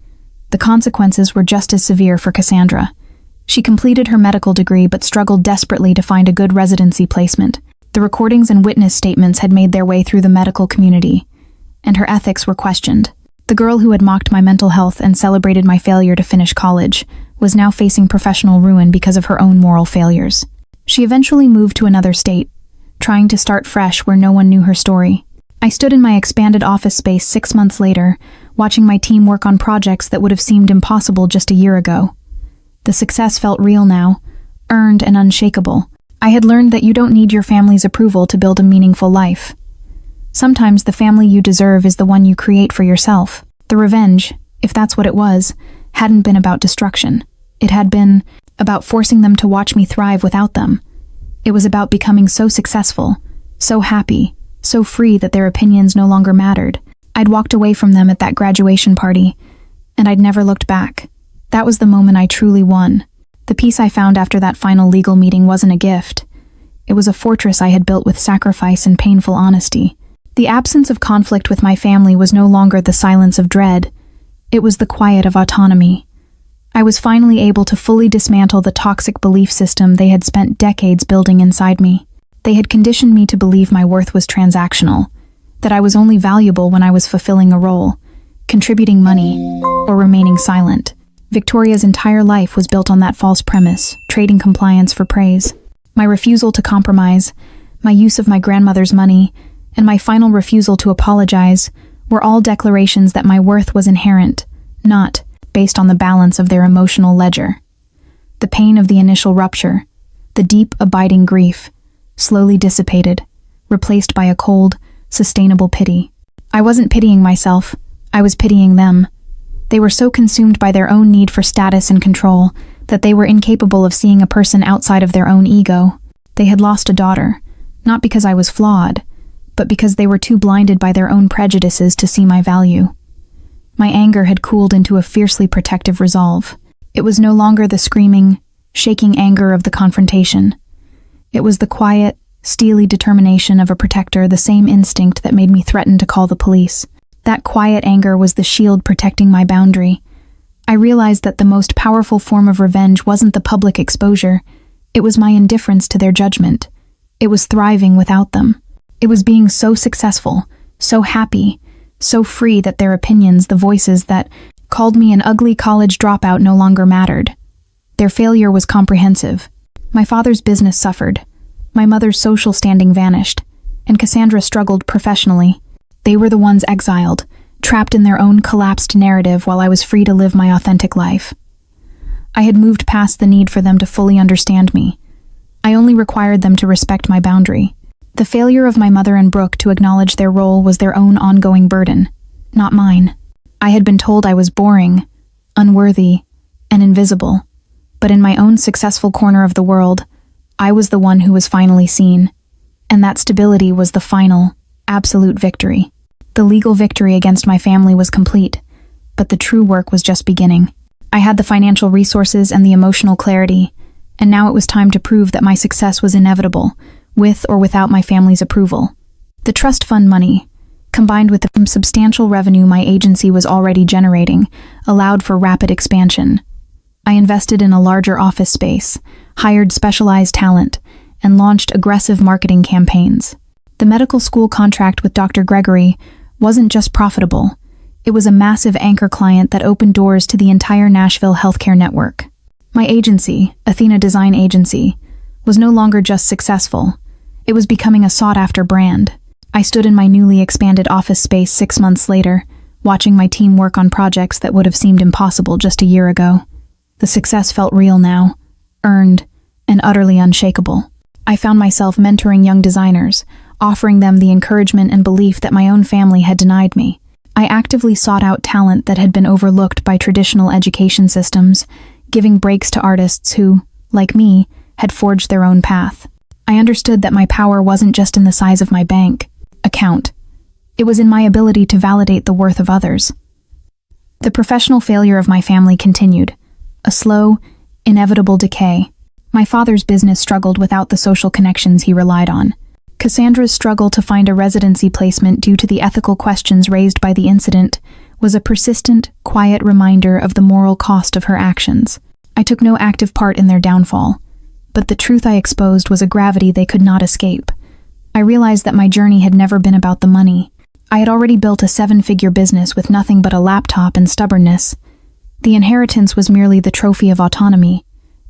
The consequences were just as severe for Cassandra. She completed her medical degree but struggled desperately to find a good residency placement. The recordings and witness statements had made their way through the medical community, and her ethics were questioned. The girl who had mocked my mental health and celebrated my failure to finish college was now facing professional ruin because of her own moral failures. She eventually moved to another state, trying to start fresh where no one knew her story. I stood in my expanded office space 6 months later, watching my team work on projects that would have seemed impossible just a year ago. The success felt real now, earned and unshakable. I had learned that you don't need your family's approval to build a meaningful life. Sometimes the family you deserve is the one you create for yourself. The revenge, if that's what it was, hadn't been about destruction. It had been about forcing them to watch me thrive without them. It was about becoming so successful, so happy, so free that their opinions no longer mattered. I'd walked away from them at that graduation party, and I'd never looked back. That was the moment I truly won. The peace I found after that final legal meeting wasn't a gift. It was a fortress I had built with sacrifice and painful honesty. The absence of conflict with my family was no longer the silence of dread. It was the quiet of autonomy. I was finally able to fully dismantle the toxic belief system they had spent decades building inside me. They had conditioned me to believe my worth was transactional, that I was only valuable when I was fulfilling a role, contributing money, or remaining silent. Victoria's entire life was built on that false premise, trading compliance for praise. My refusal to compromise, my use of my grandmother's money, and my final refusal to apologize were all declarations that my worth was inherent, not based on the balance of their emotional ledger. The pain of the initial rupture, the deep, abiding grief, slowly dissipated, replaced by a cold, sustainable pity. I wasn't pitying myself, I was pitying them. They were so consumed by their own need for status and control that they were incapable of seeing a person outside of their own ego. They had lost a daughter, not because I was flawed, but because they were too blinded by their own prejudices to see my value. My anger had cooled into a fiercely protective resolve. It was no longer the screaming, shaking anger of the confrontation. It was the quiet, steely determination of a protector, the same instinct that made me threaten to call the police. That quiet anger was the shield protecting my boundary. I realized that the most powerful form of revenge wasn't the public exposure. It was my indifference to their judgment. It was thriving without them. It was being so successful, so happy, so free that their opinions, the voices that called me an ugly college dropout, no longer mattered. Their failure was comprehensive. My father's business suffered. My mother's social standing vanished. And Cassandra struggled professionally. They were the ones exiled, trapped in their own collapsed narrative while I was free to live my authentic life. I had moved past the need for them to fully understand me. I only required them to respect my boundary. The failure of my mother and Brooke to acknowledge their role was their own ongoing burden, not mine. I had been told I was boring, unworthy, and invisible, but in my own successful corner of the world, I was the one who was finally seen, and that stability was the final, absolute victory. The legal victory against my family was complete, but the true work was just beginning. I had the financial resources and the emotional clarity, and now it was time to prove that my success was inevitable, with or without my family's approval. The trust fund money, combined with the substantial revenue my agency was already generating, allowed for rapid expansion. I invested in a larger office space, hired specialized talent, and launched aggressive marketing campaigns. The medical school contract with Dr. Gregory wasn't just profitable, it was a massive anchor client that opened doors to the entire Nashville healthcare network. My agency, Athena Design Agency, was no longer just successful, it was becoming a sought-after brand. I stood in my newly expanded office space 6 months later, watching my team work on projects that would have seemed impossible just a year ago. The success felt real now, earned, and utterly unshakable. I found myself mentoring young designers, offering them the encouragement and belief that my own family had denied me. I actively sought out talent that had been overlooked by traditional education systems, giving breaks to artists who, like me, had forged their own path. I understood that my power wasn't just in the size of my bank account. It was in my ability to validate the worth of others. The professional failure of my family continued, a slow, inevitable decay. My father's business struggled without the social connections he relied on. Cassandra's struggle to find a residency placement due to the ethical questions raised by the incident was a persistent, quiet reminder of the moral cost of her actions. I took no active part in their downfall, but the truth I exposed was a gravity they could not escape. I realized that my journey had never been about the money. I had already built a 7-figure business with nothing but a laptop and stubbornness. The inheritance was merely the trophy of autonomy.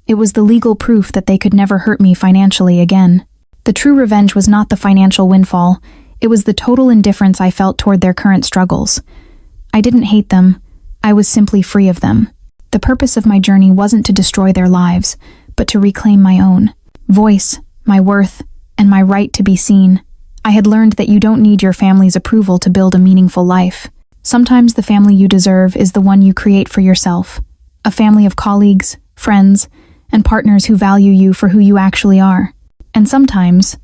It was the legal proof that they could never hurt me financially again. The true revenge was not the financial windfall, it was the total indifference I felt toward their current struggles. I didn't hate them, I was simply free of them. The purpose of my journey wasn't to destroy their lives, but to reclaim my own voice, my worth, and my right to be seen. I had learned that you don't need your family's approval to build a meaningful life. Sometimes the family you deserve is the one you create for yourself. A family of colleagues, friends, and partners who value you for who you actually are. And sometimes,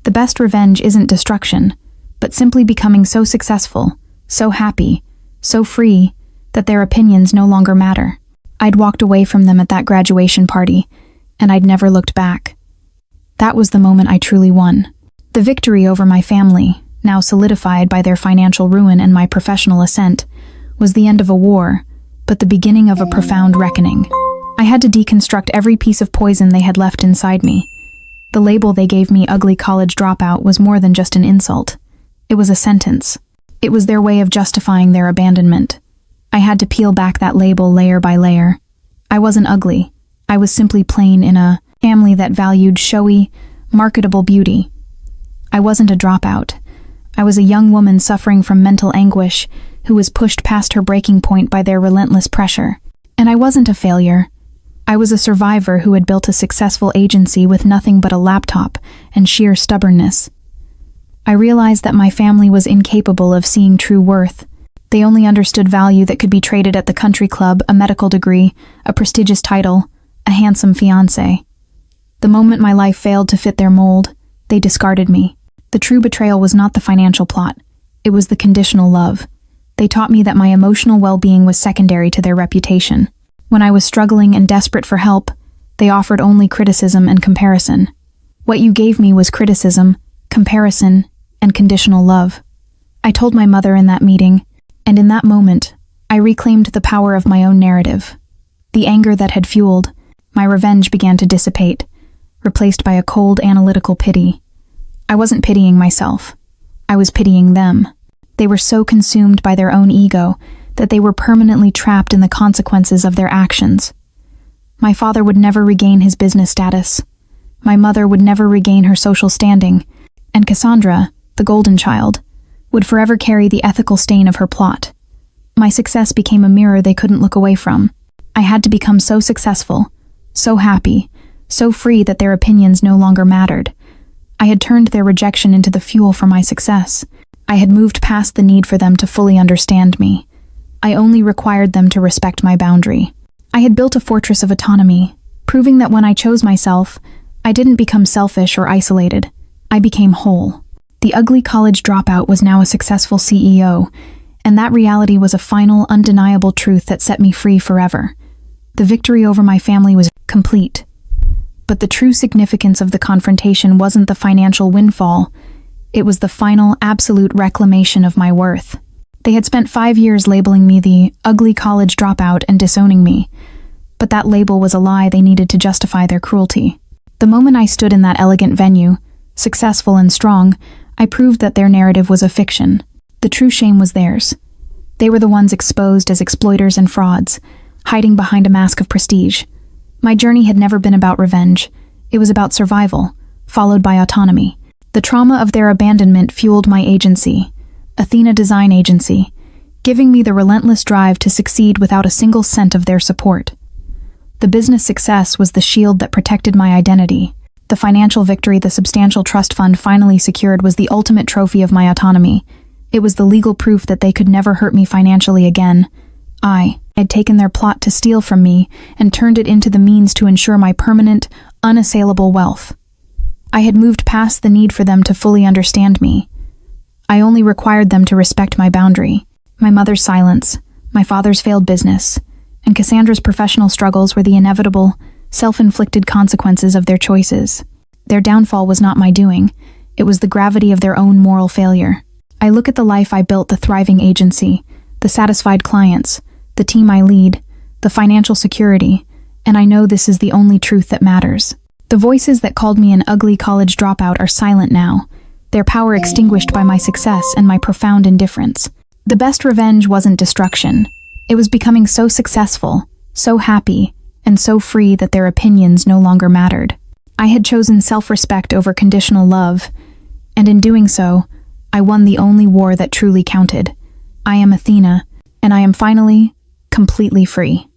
the best revenge isn't destruction, but simply becoming so successful, so happy, so free, that their opinions no longer matter. I'd walked away from them at that graduation party, and I'd never looked back. That was the moment I truly won. The victory over my family, now solidified by their financial ruin and my professional ascent, was the end of a war, but the beginning of a profound reckoning. I had to deconstruct every piece of poison they had left inside me. The label they gave me, ugly college dropout, was more than just an insult. It was a sentence. It was their way of justifying their abandonment. I had to peel back that label layer by layer. I wasn't ugly. I was simply plain in a family that valued showy, marketable beauty. I wasn't a dropout. I was a young woman suffering from mental anguish who was pushed past her breaking point by their relentless pressure. And I wasn't a failure. I was a survivor who had built a successful agency with nothing but a laptop and sheer stubbornness. I realized that my family was incapable of seeing true worth. They only understood value that could be traded at the country club, a medical degree, a prestigious title, a handsome fiancé. The moment my life failed to fit their mold, they discarded me. The true betrayal was not the financial plot. It was the conditional love. They taught me that my emotional well-being was secondary to their reputation. When I was struggling and desperate for help, they offered only criticism and comparison. What you gave me was criticism, comparison, and conditional love. I told my mother in that meeting, and in that moment, I reclaimed the power of my own narrative. The anger that had fueled my revenge began to dissipate, replaced by a cold, analytical pity. I wasn't pitying myself. I was pitying them. They were so consumed by their own ego that they were permanently trapped in the consequences of their actions. My father would never regain his business status. My mother would never regain her social standing, and Cassandra, the golden child, would forever carry the ethical stain of her plot. My success became a mirror they couldn't look away from. I had to become so successful, so happy, so free that their opinions no longer mattered. I had turned their rejection into the fuel for my success. I had moved past the need for them to fully understand me. I only required them to respect my boundary. I had built a fortress of autonomy, proving that when I chose myself, I didn't become selfish or isolated. I became whole. The ugly college dropout was now a successful CEO, and that reality was a final, undeniable truth that set me free forever. The victory over my family was complete. But the true significance of the confrontation wasn't the financial windfall. It was the final, absolute reclamation of my worth. They had spent 5 years labeling me the ugly college dropout and disowning me. But that label was a lie they needed to justify their cruelty. The moment I stood in that elegant venue, successful and strong, I proved that their narrative was a fiction. The true shame was theirs. They were the ones exposed as exploiters and frauds, hiding behind a mask of prestige. My journey had never been about revenge. It was about survival, followed by autonomy. The trauma of their abandonment fueled my agency, Athena Design Agency, giving me the relentless drive to succeed without a single cent of their support. The business success was the shield that protected my identity. The financial victory the substantial trust fund finally secured was the ultimate trophy of my autonomy. It was the legal proof that they could never hurt me financially again. I had taken their plot to steal from me and turned it into the means to ensure my permanent, unassailable wealth. I had moved past the need for them to fully understand me. I only required them to respect my boundary. My mother's silence, my father's failed business, and Cassandra's professional struggles were the inevitable, self-inflicted consequences of their choices. Their downfall was not my doing. It was the gravity of their own moral failure. I look at the life I built, the thriving agency, the satisfied clients, the team I lead, the financial security, and I know this is the only truth that matters. The voices that called me an ugly college dropout are silent now, their power extinguished by my success and my profound indifference. The best revenge wasn't destruction. It was becoming so successful, so happy, and so free that their opinions no longer mattered. I had chosen self-respect over conditional love, and in doing so, I won the only war that truly counted. I am Athena, and I am finally, completely free.